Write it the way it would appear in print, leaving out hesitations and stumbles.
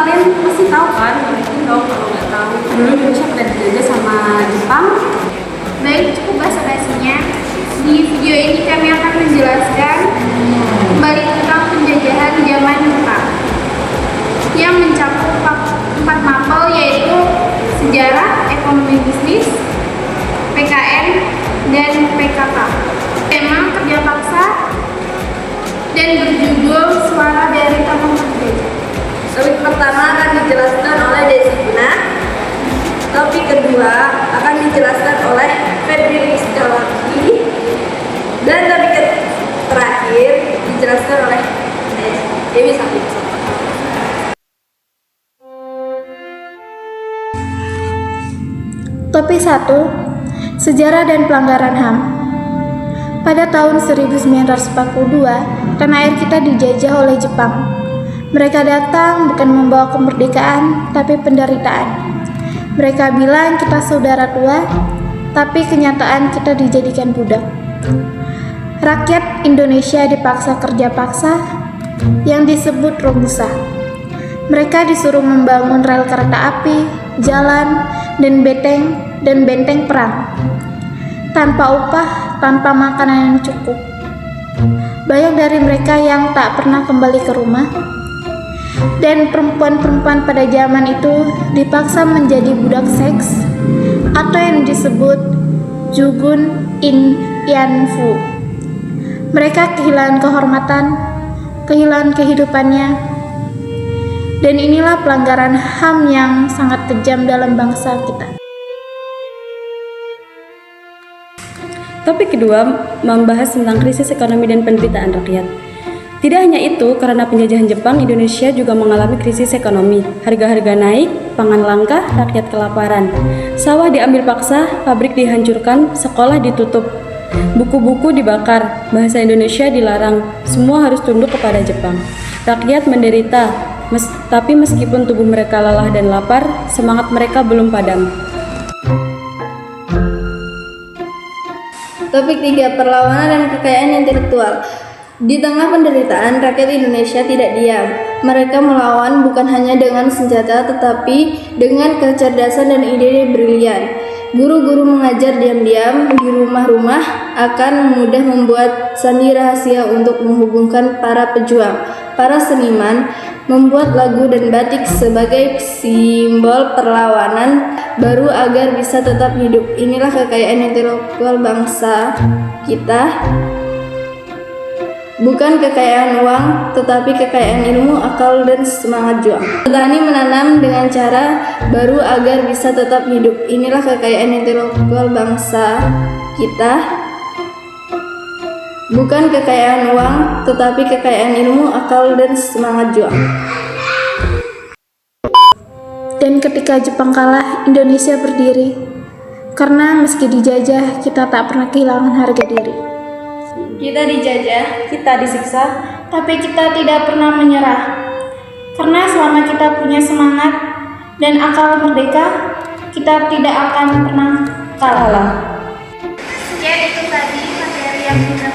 kalian pasti tahu kan, mungkin dong kalau nggak tahu. Indonesia pernah dijajah sama Jepang. Baik, cukup basa-basinya. Di video ini kami akan menjelaskan kembali tentang penjajahan zaman Jepang yang mencakup empat mapel, yaitu sejarah, ekonomi bisnis, PKN, dan PKK. Tema kerja paksa dan berjudul Suara dari Tanah Terjajah. Topik pertama akan dijelaskan oleh Desi Guna. Topik kedua akan dijelaskan oleh Febri Rizkalaki. Dan topik terakhir dijelaskan oleh Dewi Sakti. Topik 1. Sejarah dan pelanggaran HAM. Pada tahun 1942, tanah air kita dijajah oleh Jepang. Mereka datang bukan membawa kemerdekaan, tapi penderitaan. Mereka bilang kita saudara tua, tapi kenyataan kita dijadikan budak. Rakyat Indonesia dipaksa kerja paksa yang disebut Robusa. Mereka disuruh membangun rel kereta api, jalan, dan benteng perang. Tanpa upah, tanpa makanan yang cukup. Banyak dari mereka yang tak pernah kembali ke rumah. Dan perempuan-perempuan pada zaman itu dipaksa menjadi budak seks atau yang disebut Jugun in Yanfu. Mereka kehilangan kehormatan, kehilangan kehidupannya. Dan inilah pelanggaran HAM yang sangat kejam dalam bangsa kita. Topik kedua membahas tentang krisis ekonomi dan penderitaan rakyat. Tidak hanya itu, karena penjajahan Jepang, Indonesia juga mengalami krisis ekonomi. Harga-harga naik, pangan langka, rakyat kelaparan. Sawah diambil paksa, pabrik dihancurkan, sekolah ditutup. Buku-buku dibakar, bahasa Indonesia dilarang. Semua harus tunduk kepada Jepang. Rakyat menderita, tapi meskipun tubuh mereka lelah dan lapar, semangat mereka belum padam. Topik 3. Perlawanan dan kekayaan intelektual. Di tengah penderitaan, rakyat Indonesia tidak diam. Mereka melawan bukan hanya dengan senjata, tetapi dengan kecerdasan dan ide brilian. Guru-guru mengajar diam-diam di rumah-rumah, akan mudah membuat sandi rahasia untuk menghubungkan para pejuang. Para seniman membuat lagu dan batik sebagai simbol perlawanan baru agar bisa tetap hidup. Inilah kekayaan intelektual bangsa kita. Bukan kekayaan uang, tetapi kekayaan ilmu, akal, dan semangat juang. Petani menanam dengan cara baru agar bisa tetap hidup. Inilah kekayaan intelektual bangsa kita. Bukan kekayaan uang, tetapi kekayaan ilmu, akal, dan semangat juang. Dan ketika Jepang kalah, Indonesia berdiri. Karena meski dijajah, kita tak pernah kehilangan harga diri. Kita dijajah, Kita disiksa, Tapi kita tidak pernah menyerah. Karena selama kita punya semangat dan akal merdeka, kita tidak akan pernah kalah. Sekian itu tadi materi yang kita